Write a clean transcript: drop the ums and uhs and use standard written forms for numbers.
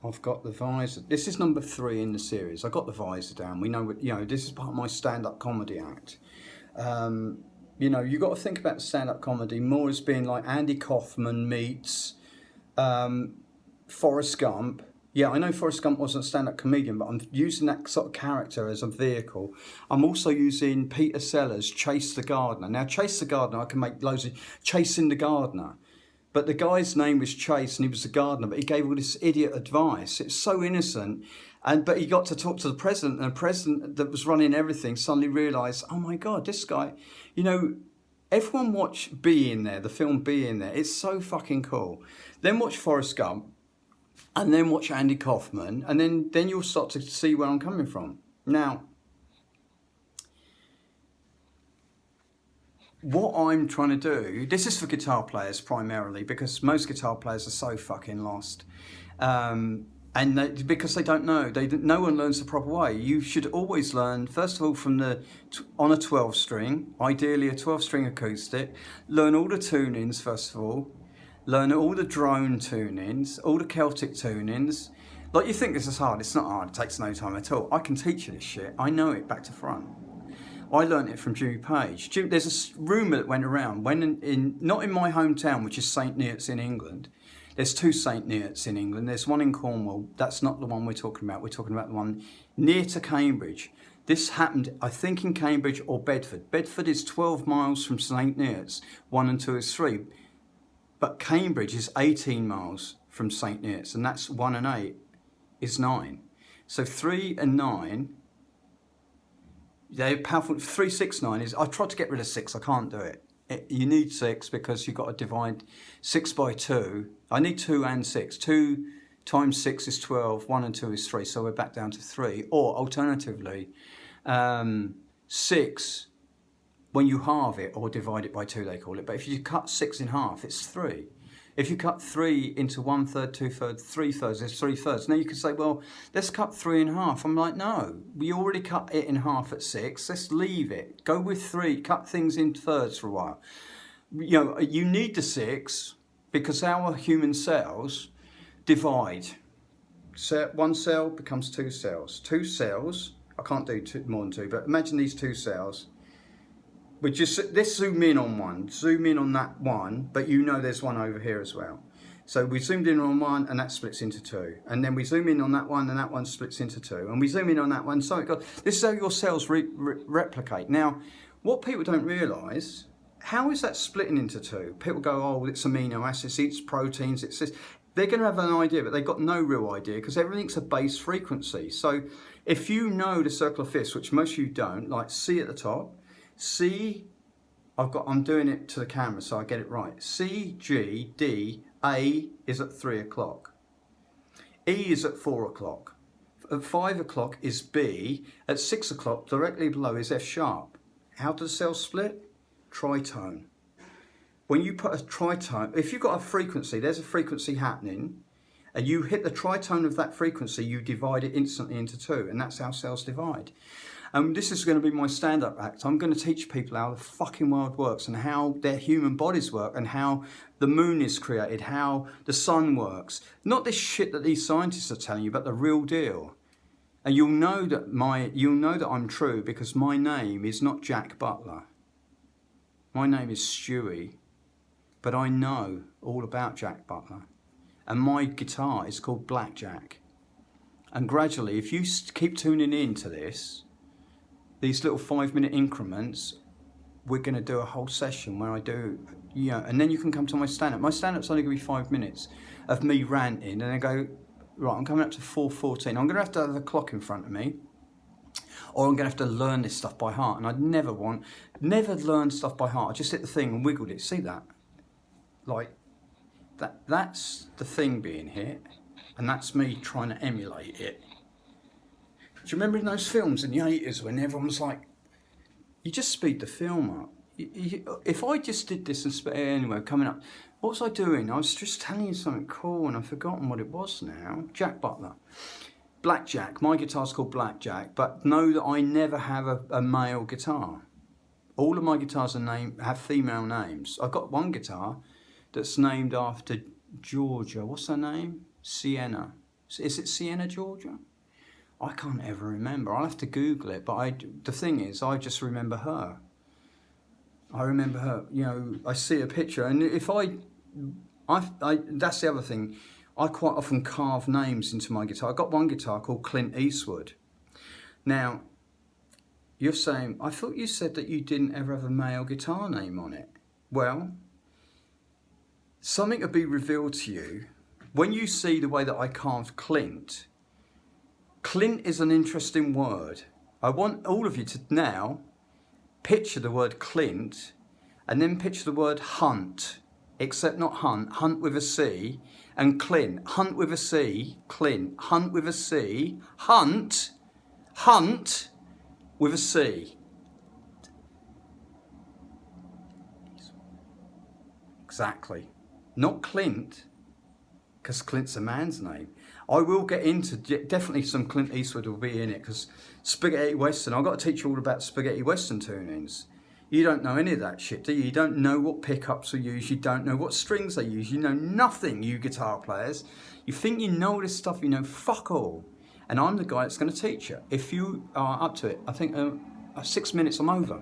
I've got the visor. This is number 3 in the series. I got the visor down. We know what, you know, this is part of my stand-up comedy act. You know, you got to think about stand-up comedy more as being like Andy Kaufman meets Forrest Gump. Yeah, I know Forrest Gump wasn't a stand-up comedian, but I'm using that sort of character as a vehicle. I'm also using Peter Sellers' Chase the Gardener. Now, Chase the Gardener, I can make loads of Chasing the Gardener. But the guy's name was Chase and he was a gardener, but he gave all this idiot advice. It's so innocent. But he got to talk to the president, and the president that was running everything suddenly realised, oh my God, this guy, you know, everyone watch Be In There, the film Be In There. It's so fucking cool. Then watch Forrest Gump, and then watch Andy Kaufman, and then you'll start to see where I'm coming from. Now, what I'm trying to do, this is for guitar players primarily, because most guitar players are so fucking lost. Because they don't know, no one learns the proper way. You should always learn, first of all, on a 12 string, ideally a 12 string acoustic. Learn all the tunings, first of all. Learn all the drone tunings, all the Celtic tunings. Like, you think this is hard, it's not hard, it takes no time at all. I can teach you this shit, I know it back to front. I learnt it from Jimmy Page. There's a rumour that went around, not in my hometown, which is St Neots in England. There's 2 St Neots in England. There's one in Cornwall. That's not the one we're talking about. We're talking about the one near to Cambridge. This happened, I think, in Cambridge or Bedford. Bedford is 12 miles from St Neots. 1 and 2 is 3. But Cambridge is 18 miles from St Neots, and that's 1 and 8 is 9. So 3 and 9... they're powerful. 3, 6, 9 is. I tried to get rid of 6. I can't do it. You need 6 because you've got to divide 6 by 2. I need 2 and 6. 2 times 6 is 12. 1 and 2 is 3. So we're back down to 3. Or alternatively, 6 when you halve it or divide it by 2, they call it. But if you cut 6 in half, it's 3. If you cut 3 into 1/3, 2/3, 3/3, there's 3/3. Now you could say, well, let's cut 3 in half. I'm like, no, we already cut it in half at 6. Let's leave it. Go with 3. Cut things in thirds for a while. You know, you need the 6 because our human cells divide. So 1 cell becomes 2 cells. 2 cells, I can't do more than 2, but imagine these 2 cells. Let's zoom in on one. Zoom in on that one, but you know there's one over here as well. So we zoomed in on one, and that splits into 2. And then we zoom in on that one, and that one splits into 2. And we zoom in on that one. So this is how your cells replicate. Now, what people don't realise, how is that splitting into 2? People go, oh, it's amino acids, it's proteins, it's this. They're going to have an idea, but they've got no real idea because everything's a base frequency. So if you know the circle of fifths, which most of you don't, like C at the top, C, I'm doing it to the camera so I get it right. C, G, D, A is at 3 o'clock. E is at 4 o'clock. At 5 o'clock is B. At 6 o'clock, directly below, is F sharp. How does the cell split? Tritone. When you put a tritone, if you've got a frequency, there's a frequency happening, and you hit the tritone of that frequency, you divide it instantly into 2, and that's how cells divide. This is going to be my stand-up act. I'm going to teach people how the fucking world works and how their human bodies work and how the moon is created, how the sun works. Not this shit that these scientists are telling you, but the real deal. And you'll know that I'm true because my name is not Jack Butler. My name is Stewie, but I know all about Jack Butler. And my guitar is called Blackjack. And gradually, if you keep tuning in to these little 5-minute increments, we're going to do a whole session where I do, and then you can come to my stand-up. My stand-up's only going to be 5 minutes of me ranting, and I go, right, I'm coming up to 4:14. I'm going to have a clock in front of me, or I'm going to have to learn this stuff by heart. And I'd never learn stuff by heart. I just hit the thing and wiggled it. See that? Like, that's the thing being hit, and that's me trying to emulate it. Do you remember in those films in the 80s when everyone was like, you just speed the film up. If I just did this and anyway, coming up, what was I doing? I was just telling you something cool and I've forgotten what it was now. Jack Butler. Blackjack. My guitar's called Blackjack, but know that I never have a male guitar. All of my guitars have female names. I've got one guitar that's named after Georgia. What's her name? Sienna. Is it Siena, Georgia? I can't ever remember. I'll have to Google it. But the thing is, I just remember her. I remember her. You know, I see a picture, and if that's the other thing. I quite often carve names into my guitar. I've got one guitar called Clint Eastwood. Now, you're saying, I thought you said that you didn't ever have a male guitar name on it. Well, something will be revealed to you when you see the way that I carved Clint. Clint is an interesting word. I want all of you to now picture the word Clint and then picture the word hunt, except not hunt, hunt with a C, and Clint, hunt with a C, Clint, hunt with a C, hunt with a C. Exactly. Not Clint, because Clint's a man's name. I will get into, definitely some Clint Eastwood will be in it, because spaghetti western, I've got to teach you all about spaghetti western tunings. You don't know any of that shit, do you? You don't know what pickups are used, you don't know what strings they use, you know nothing, you guitar players. You think you know this stuff, you know fuck all. And I'm the guy that's going to teach you. If you are up to it, I think 6 minutes I'm over.